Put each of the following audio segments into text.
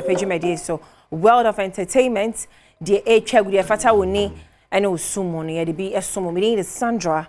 Tepejumedi so world of entertainment the echa gudi afata woni ene osumo no ye de bi esomo me ni Sandra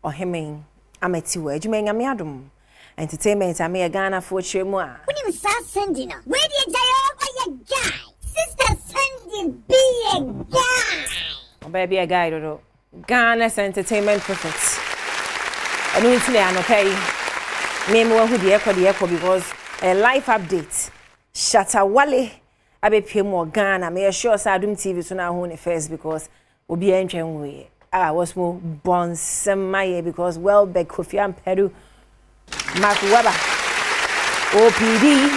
Ohemen ametiwe adwuma nyame adom entertainment ame Ghana fo chemu a woni sa sending na where the jayo guy sister sending be a guy baby a guy do Ghana's entertainment prophet enu ntine anokai me who the ekọ because a life update Shatawale abepie mo Ghana me sure say Adom TV so na ho ne first because obi antwen we was more born semaye because well back Kofi Ampedu Marfo OPD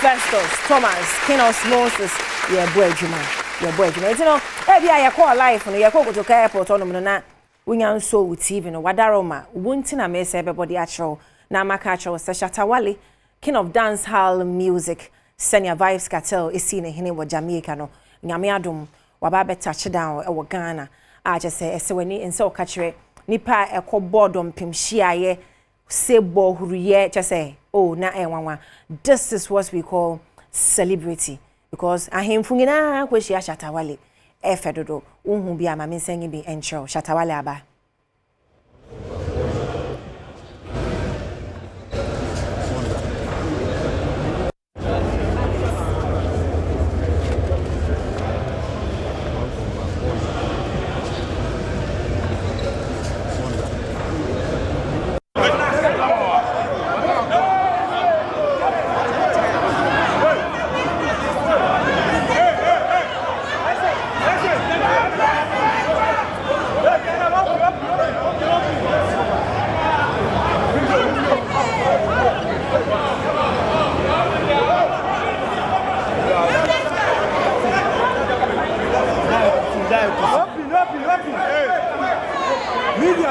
Festus Thomas Kinos Moses yeah boy juma you know e bia ya call life no ya ko to airport on no na wonya so with TV no wadaroma wonti na me say everybody actual na maka actual Shatawale king of dance hall music Senior Vibes Cartel is seen in wa Jamaica no nyame adom waba touch down e wo Ghana a je say ese wani ense o ka kire nipa ekobodom pimhia sebo huruye je say oh na enwanwa this is what we call celebrity because ahemfu nyina kwehia Shatawale efedodo unhu bia ma mensengi bi encho Shatawale aba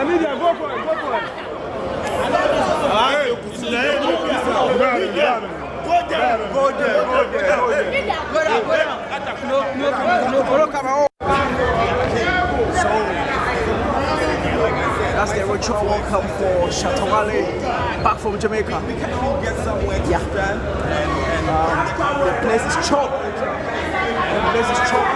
Media, go for it. That's the ritual welcome for Shatawale back from Jamaica. We can all get somewhere to stand and the place is choked. The place is choked.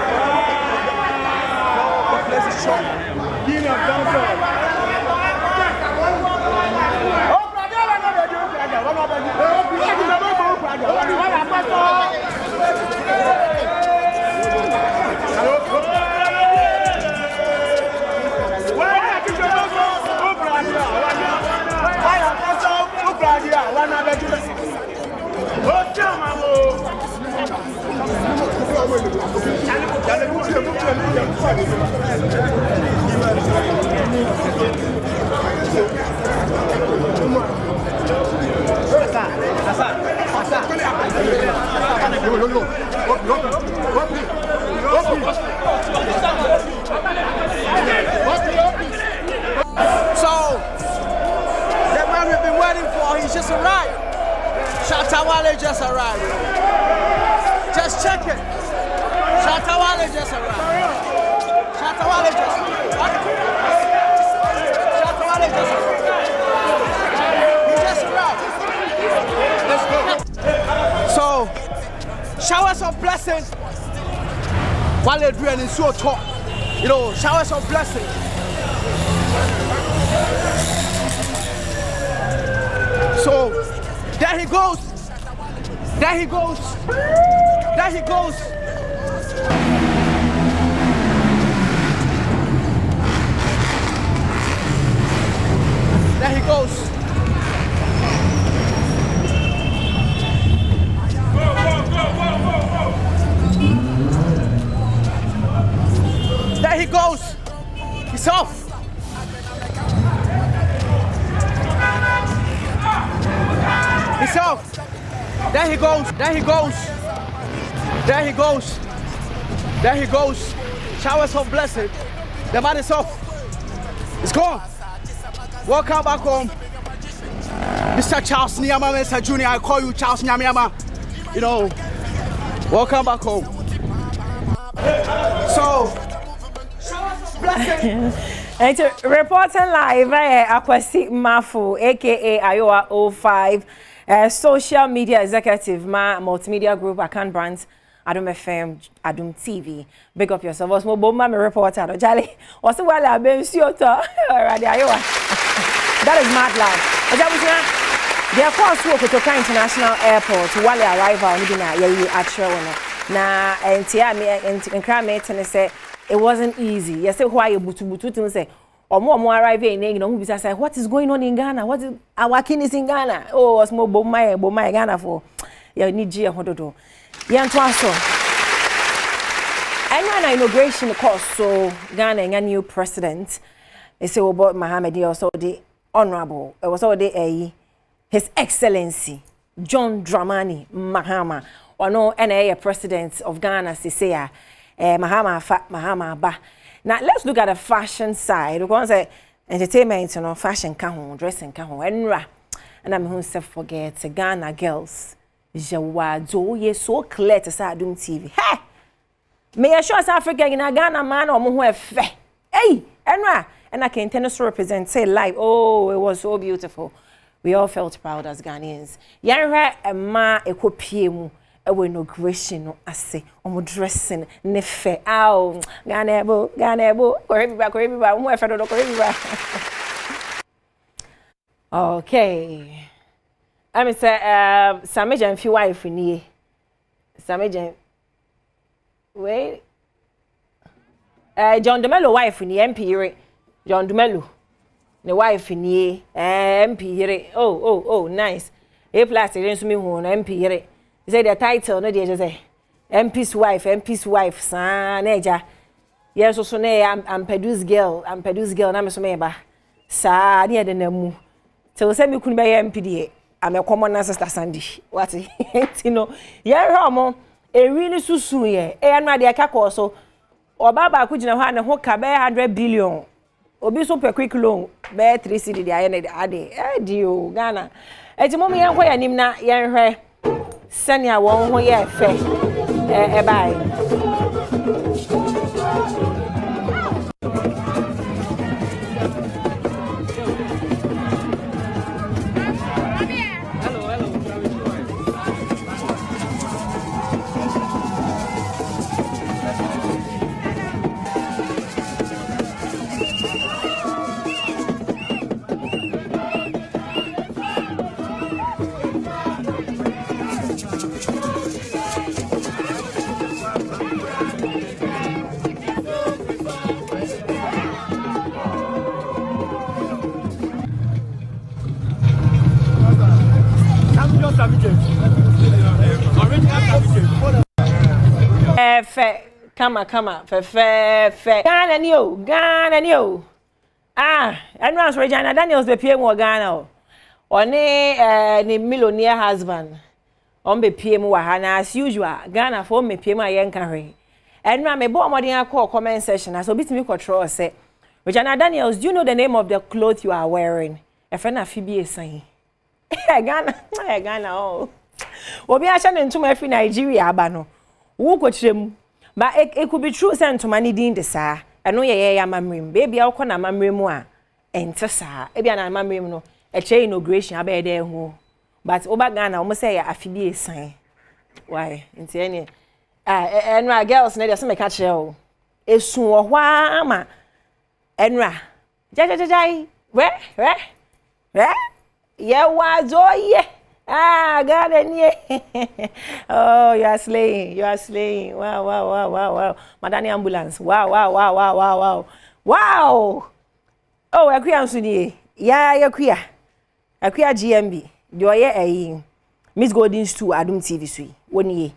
So, the man we've been waiting for, he's just arrived. Shatawale just arrived. Just check it. Shatawale just arrived. Shatawale just arrived. Shatawale just arrived. He just arrived. Let's go. So, showers of blessings while they're doing it so talk. You know, showers of blessings. So, there he goes. There he goes. There he goes. There he goes. There he goes. He's off. He's off. There he goes. There he goes. There he goes. There he goes. Showers of blessing. The man is off. It's gone. Welcome back home. Mr. Charles Nyama, Mr. Junior. I call you Charles Nyama. You know, welcome back home. So, reporting live, Akwasi Marfo, aka Iowa 05. social media executive, multimedia group, account brands, Adom FM, Adom TV. Big up yourself. Was more bomba me reporter, Jali. Also, while I've been That is mad love. They are cross walk to Toka International Airport while they arrive on na entia me enkra me tene say it wasn't easy. You say why you butu things say omo arrive in no who say what is going on in Ghana? What is our king is in Ghana? Oh, was more bomai Ghana for you need G hododo. Yan to aso. Annual inauguration course so Ghana a new president. They say about Mohammed also the honorable. It was already His Excellency John Dramani Mahama. Ono a president of Ghana Sisea Mahama ba. Now let's look at the fashion side. We want to say entertainment, fashion dressing enra. And I'm who say forget Ghana girls. Jawazo ye so clear to say Adom TV. Hey! May I show us Africa in a Ghana man or who fe. Hey! Enra! And I can tend to represent say live. Oh, it was so beautiful. We all felt proud as Ghanaians. Yanra a ma ekopiemu. Ewe inauguration no ase omo dressing ne fe aw Ghana ebo korebiba mo efe do korebiba. Okay, I mean say Samejan fi wife ni Samejan wait John Dumelo wife ni MP John Dumelo the wife ni MP oh nice e plus e nso me hu na MP He said the title no dey just say MP's wife sa na eja yes so na am produce girl na me so me ba sa na de na mu so say me kunu be MP die am a common sister Sandy what you know ye hwe mo e really susu ye e anu ade aka ko so obaba ku gina ho na ho ka be 100 billion obi so per quick loan be 3 cedi de aye na ade dio Ghana e ti mo me yenko ya nim na ye hwe Sanya won ho ye fe bye. Kama fe Ghana ni o anu as Regina Daniels be pie mo Ghana o oni ni millionaire husband on be pie mo wa ha na as usual Ghana for me pie mo ayen kan hwe anu me bo modern akọ comment section as obi timi control say Regina Daniels, do you know the name of the cloth you are wearing? Efe na fibi esan Ghana oh obi a cha ntuma fi Nigeria aba no wo kochirem but it could be true say ntuma ni din de saa eno ye ya mamrem baby a ukọ na mamrem a ente saa e bia na mamrem no e che inauguration aba de ho but oba Ghana omo say ya afibi esan why nti ene enra girls na dey say me ka kire o esu wo hwa ama enra jajajajai we ye wazo ye Ghana ni oh you are slaying wow madani ambulance wow oh akuya nso ni ya akuya GMB de oye Miss Golden Stew Adom TV sui woni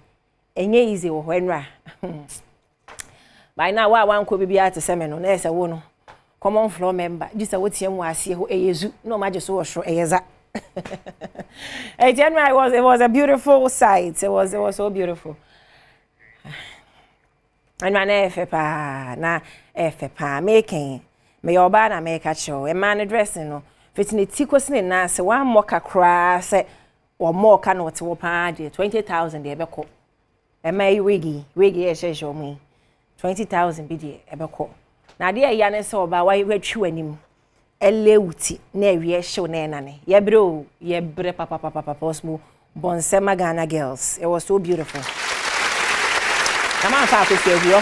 enye easy wo hwenra by now wa nko bibia te seme no na ese wo no common floor member just wotiam wa ase ho eyezu no ma je so wo hro eyeza January it was a beautiful sight. It was so beautiful. And man na making me oba na make a show. A man dressing no fitting tikosne na se one more kakra se or more can what wo pa 20,000 de ebeko. E mai wigi e show me 20,000 bi de ebeko. Na de ya ne se oba wa twi anim. elewuti na ewie show na enane yebre papa osmo bonsema Ghana girls. It was so beautiful. Na man fa akosu ewie ho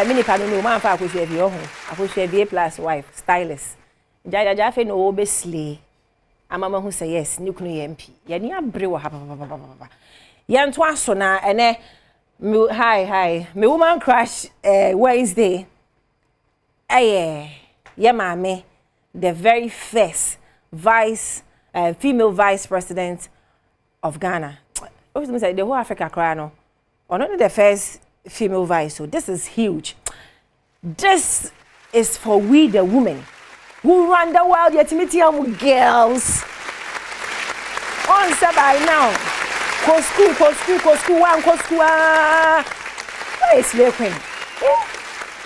mini pa no man fa akosu ewie ho akosu ewie plus wife stylist jaja fe no obesle amama hu say yes ni kunu MP ye ni abre wo ha papa ye nto aso na ene hi me woman crush Wednesday ye mame the very first female vice president of Ghana. Obviously say the whole Africa cry no. Or not the first female vice, so this is huge. This is for we the women who run the world, yet girls. On by now, go school, one, go school. Where is Slave Queen?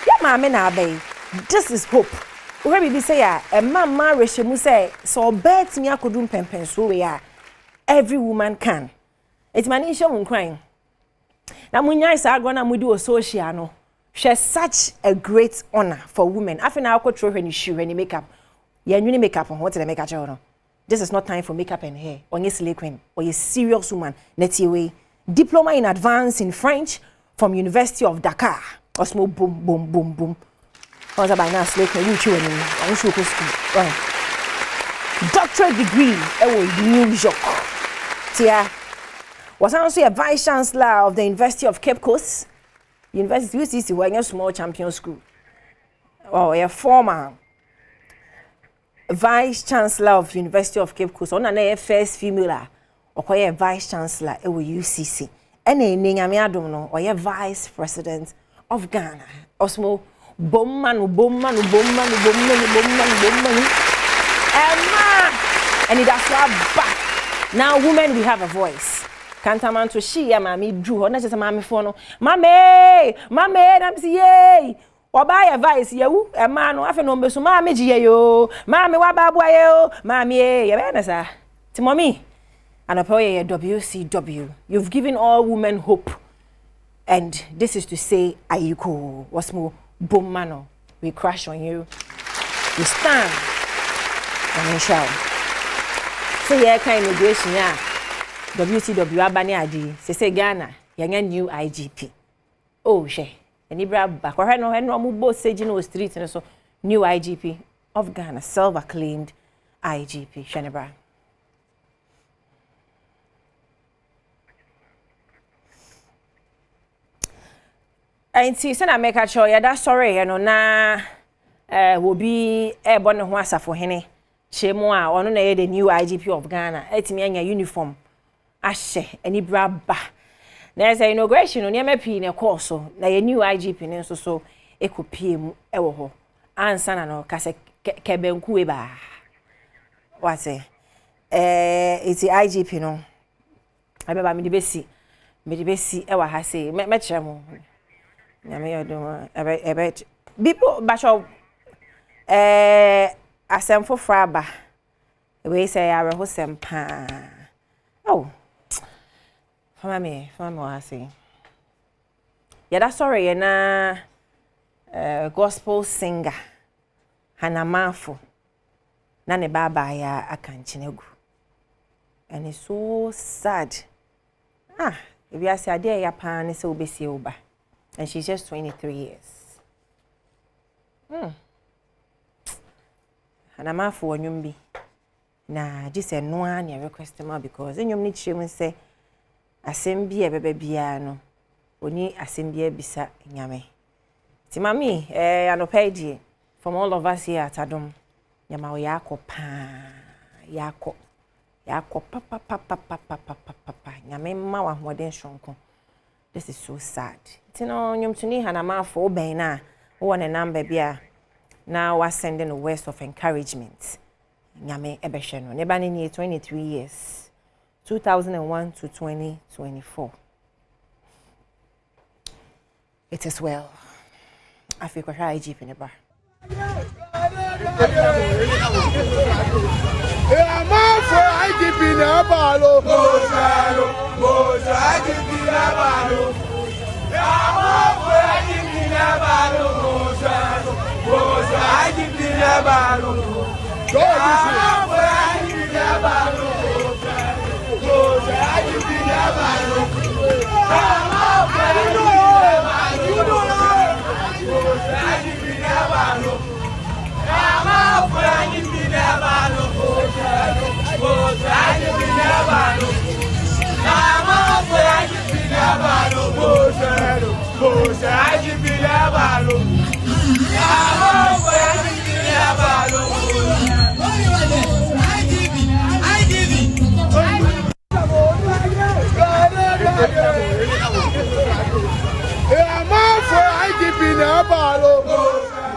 Yeah, mama na bay. This is hope. Where we say a mama Reshemu say, so bet me I could do pen so we are. Every woman can. It's manisha crying. Na munya isa agona mudi social no. She's such a great honor for women. After now, I could throw her any shoe, any makeup. Yeah, you need makeup. What's the makeup? No? This is not time for makeup and hair. Or you slay queen, or you serious woman. Let's way. Diploma in advance in French from University of Dakar. Or small boom. What's about now slay queen? You chew me. I'm sure go school. Doctorate degree. New York. Tia was also a vice chancellor of the University of Cape Coast. University UCC was a small champion school. Or a former vice chancellor of University of Cape Coast. On a first female or a vice chancellor at UCC. And a name Adom no or a vice president of Ghana. Osmo bomman. And it has back. Now women we have a voice. Kantaman to she mami drew not just a mammy for no. Mammy, I'm say or buy a vice, you, a man who have no so mammy yo, mammy wababoyo, mammy, ya to mommy. And a WCW. You've given all women hope. And this is to say, Ayuko, what's more, boom mano. We crash on you. We stand and we shall. So yeah, kind of immigration, yeah. WCW abani adi say Ghana yanya new IGP. Oh she any bra back or no mu both say no street and so new IGP of Ghana, self-acclaimed IGP Shenebra. And see say na make a sure ya that sorry you know na will be born ho asafo hene chemo a ono na the new IGP of Ghana etimi anya uniform ashe any braba na say inauguration on yemapi na course na ye new IGP ne so ekopie mu ewo ho ansa na no kase kebenku we ba what say it's the IGP no abeba me de besi ewa ha say me kire mu nyame yodo ebe bipo basho asemfo fraba we say are ho sempa oh Fama me I say. Yeah, that's sorry, na gospel singer. Hana Marfo. Na ne baba ya akanchinegu. And it's so sad. If you say ade ya pa ne se obesi oba. And she's just 23 years. Hana Marfo onyumbi. Na just no one request ma because enyum ni chirem say Assembly bebe bia no oni assembly bisa nyame ti mami anopedi from all of us here at Adom nyama yako papa nyame ma wa hoden shonko. This is so sad. Ti no nyum tuni hana Marfo ben na wo ne number bia now was sending a words of encouragement nyame ebehwe no ne ba ni 23 years 2001 to 2024. It is well. I feel quite high in the bar. I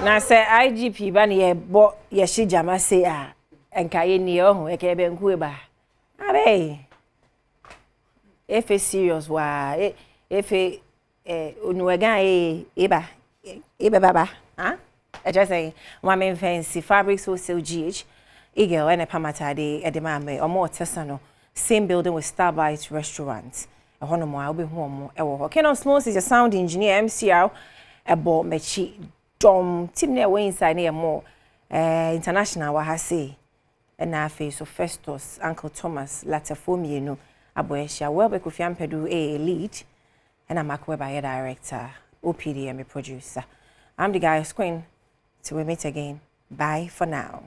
Na say IGP ba ne ye bo ye shijama say a enka ye ni ohun e ke be nku e ba abe if it's serious wa if onuwega e baba ah I just say women fancy fabric social GH Eagle and a pamatade e de ma me omo tesano same building with Starbite restaurant e hono mo a obi hu omo e wo ho Kenos Moses is a sound engineer MCR ebo mechi dom team na we inside na more international wa ha say na face of Festus Uncle Thomas Latafomie no aboyesha welbe Kofi Ampedu a lead and I'm Akweba director OPD and producer. I'm the guy Queen till we meet again. Bye for now.